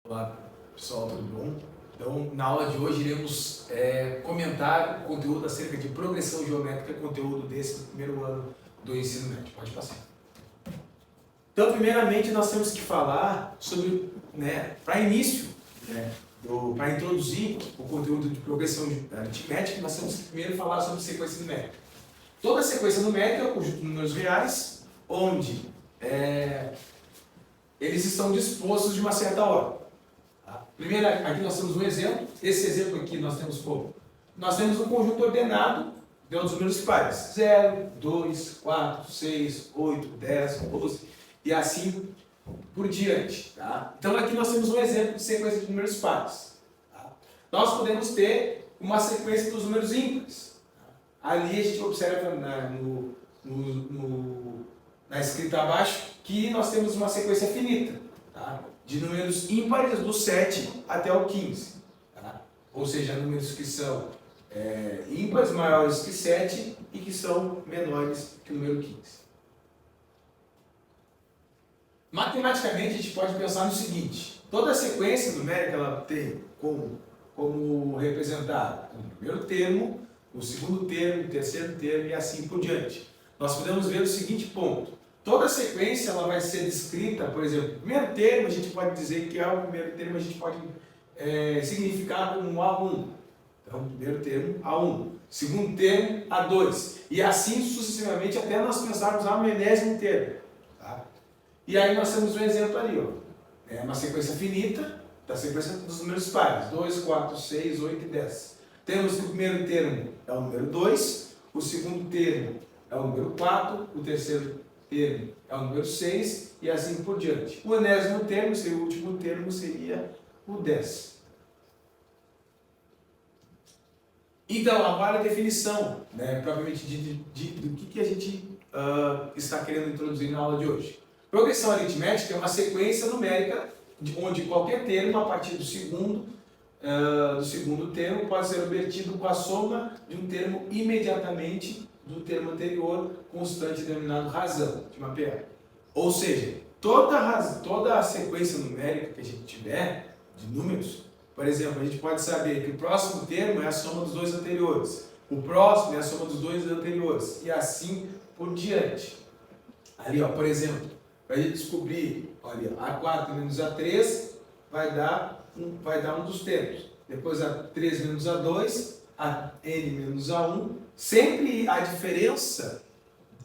Olá pessoal, tudo bom? Então, na aula de hoje iremos comentar o conteúdo acerca de progressão geométrica, conteúdo desse primeiro ano do ensino médio. Pode passar. Então, primeiramente, nós temos que falar sobre, para início, para introduzir o conteúdo de progressão aritmética, nós temos que primeiro falar sobre sequência numérica. Toda sequência numérica é um conjunto de números reais, onde eles estão dispostos de uma certa ordem. Primeiro, aqui nós temos um exemplo. Esse exemplo aqui nós temos como? Nós temos um conjunto ordenado de outros números pares. 0, 2, 4, 6, 8, 10, 12 e assim por diante. Tá? Então aqui nós temos um exemplo de sequência de números pares. Tá? Nós podemos ter uma sequência dos números ímpares. Tá? Ali a gente observa na escrita abaixo que nós temos uma sequência finita. Tá? De números ímpares do 7 até o 15. Tá? Ou seja, números que são ímpares maiores que 7 e que são menores que o número 15. Matematicamente, a gente pode pensar no seguinte: toda sequência numérica ela tem como representar o primeiro termo, o segundo termo, o terceiro termo e assim por diante. Nós podemos ver o seguinte ponto: toda sequência ela vai ser descrita, por exemplo, o primeiro termo a gente pode dizer que é o primeiro termo, a gente pode significar como A1. Então, primeiro termo, A1. Segundo termo, A2. E assim sucessivamente até nós pensarmos no enésimo termo. Tá? E aí nós temos um exemplo ali, ó. É uma sequência finita da sequência dos números pares. 2, 4, 6, 8 e 10. Temos que o primeiro termo é o número 2, o segundo termo é o número 4, o terceiro termo é o número 6 e assim por diante. O enésimo termo, o último termo, seria o 10. Então, agora a definição, propriamente do que a gente está querendo introduzir na aula de hoje. Progressão aritmética é uma sequência numérica onde qualquer termo, a partir do segundo termo, pode ser obtido com a soma de um termo imediatamente do termo anterior, constante denominado razão, de uma PA. Ou seja, toda a sequência numérica que a gente tiver, de números, por exemplo, a gente pode saber que o próximo termo é a soma dos dois anteriores, o próximo é a soma dos dois anteriores, e assim por diante. Ali, ó, por exemplo, para a gente descobrir, olha, A4 menos A3 vai dar um dos termos. Depois A3 menos A2, a N menos A1, sempre a diferença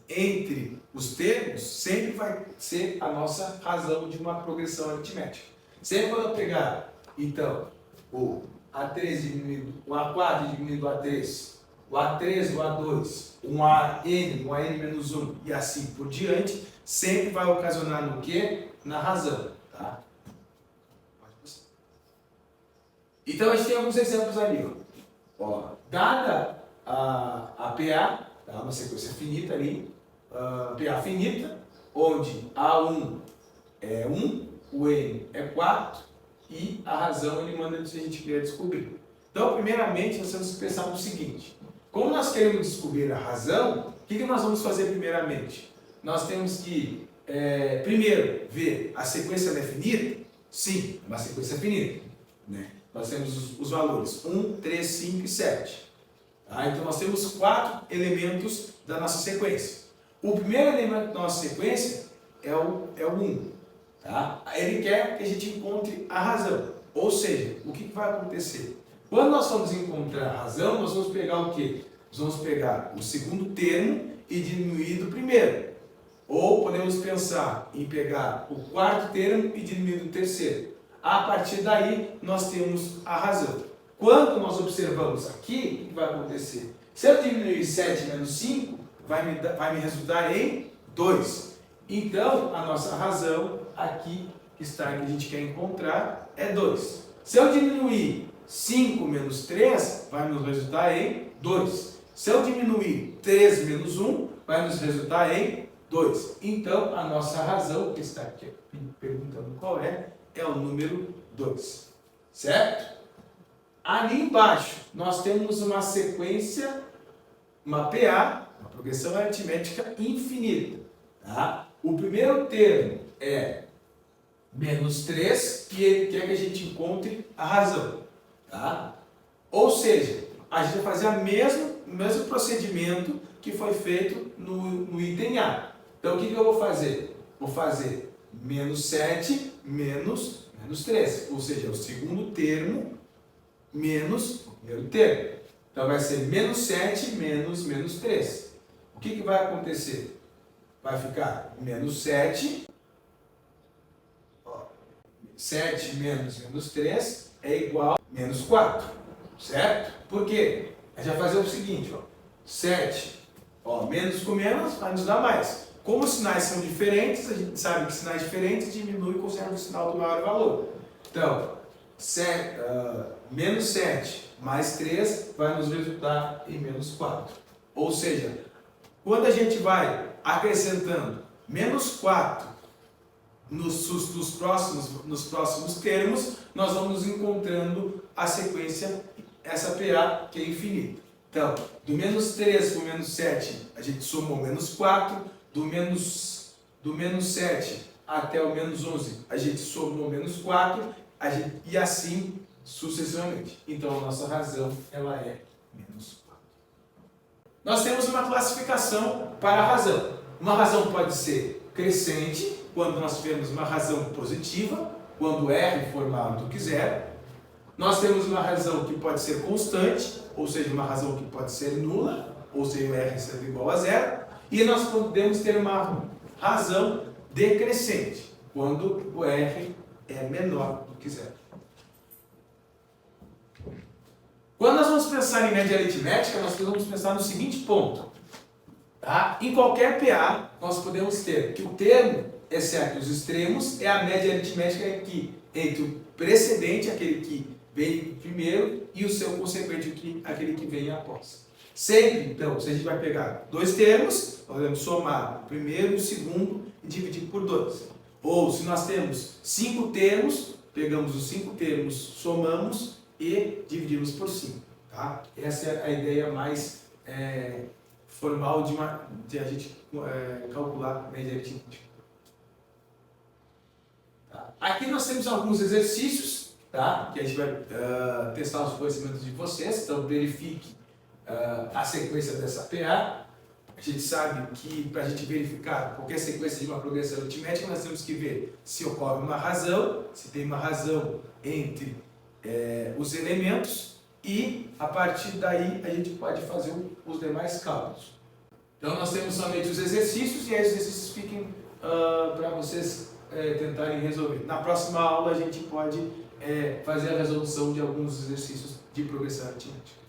entre os termos sempre vai ser a nossa razão de uma progressão aritmética. Sempre quando eu pegar, então, o A3 diminuído, o A4 diminuído o A3, o A3 o A2, um AN menos 1 e assim por diante, sempre vai ocasionar no quê? Na razão. Tá? Então a gente tem alguns exemplos ali. Ó, dada a PA, tá? Uma sequência finita ali, PA finita, onde A1 é 1, o N é 4 e a razão ele manda se a gente quer descobrir. Então, primeiramente, nós temos que pensar no seguinte: como nós queremos descobrir a razão, o que nós vamos fazer primeiramente? Nós temos que, primeiro, ver a sequência é finita? Sim, é uma sequência finita. Nós temos os valores 1, 3, 5 e 7. Tá? Então, nós temos 4 elementos da nossa sequência. O primeiro elemento da nossa sequência é o 1. Tá? Ele quer que a gente encontre a razão. Ou seja, o que vai acontecer? Quando nós vamos encontrar a razão, nós vamos pegar o quê? Nós vamos pegar o segundo termo e diminuir do primeiro. Ou podemos pensar em pegar o quarto termo e diminuir do terceiro. A partir daí, nós temos a razão. Quando nós observamos aqui, o que vai acontecer? Se eu diminuir 7 menos 5, vai me resultar em 2. Então, a nossa razão aqui, que a gente quer encontrar, é 2. Se eu diminuir 5 menos 3, vai nos resultar em 2. Se eu diminuir 3 menos 1, vai nos resultar em 2. Então, a nossa razão, que está aqui perguntando qual é o número 2. Certo? Ali embaixo, nós temos uma sequência, uma PA, uma progressão aritmética infinita. Tá? O primeiro termo é menos 3 e ele quer que a gente encontre a razão. Tá? Ou seja, a gente vai fazer o mesmo procedimento que foi feito no item A. Então, o que eu vou fazer? Vou fazer menos 7 menos 3. Ou seja, o segundo termo menos o primeiro termo. Então, vai ser menos 7 menos 3. O que vai acontecer? Vai ficar menos 7. 7 menos 3 é igual a menos 4. Certo? Por quê? A gente vai fazer o seguinte. 7 menos com menos vai nos dar mais. Como os sinais são diferentes, a gente sabe que sinais diferentes diminuem e conserva o sinal do maior valor. Então, menos 7 mais 3 vai nos resultar em menos 4. Ou seja, quando a gente vai acrescentando menos 4 nos próximos termos, nós vamos encontrando a sequência, essa PA que é infinita. Então, do menos 3 para o menos 7, a gente somou menos 4. Do menos 7 até o menos 11, a gente somou menos 4. E assim sucessivamente. Então, a nossa razão ela é menos 4. Nós temos uma classificação para a razão. Uma razão pode ser crescente, quando nós tivermos uma razão positiva, quando R for maior do que zero. Nós temos uma razão que pode ser constante, ou seja, uma razão que pode ser nula, ou seja, o R sendo igual a zero. E nós podemos ter uma razão decrescente, quando o R é menor do que zero. Quando nós vamos pensar em média aritmética, nós vamos pensar no seguinte ponto. Tá? Em qualquer PA, nós podemos ter que o termo, exceto os extremos, é a média aritmética aqui, entre o precedente, aquele que veio primeiro, e o seu consequente, aquele que vem após. Sempre, então, se a gente vai pegar dois termos, nós vamos somar o primeiro e o segundo e dividir por 2. Ou, se nós temos 5 termos, pegamos os 5 termos, somamos e dividimos por 5. Tá? Essa é a ideia mais formal de a gente calcular a média aritmética. Tá? Aqui nós temos alguns exercícios, tá? Que a gente vai testar os conhecimentos de vocês, então verifique a sequência dessa PA. A gente sabe que para a gente verificar qualquer sequência de uma progressão aritmética, nós temos que ver se ocorre uma razão, se tem uma razão entre os elementos, e a partir daí a gente pode fazer os demais cálculos. Então nós temos somente os exercícios, e aí os exercícios fiquem para vocês tentarem resolver. Na próxima aula a gente pode fazer a resolução de alguns exercícios de progressão aritmética.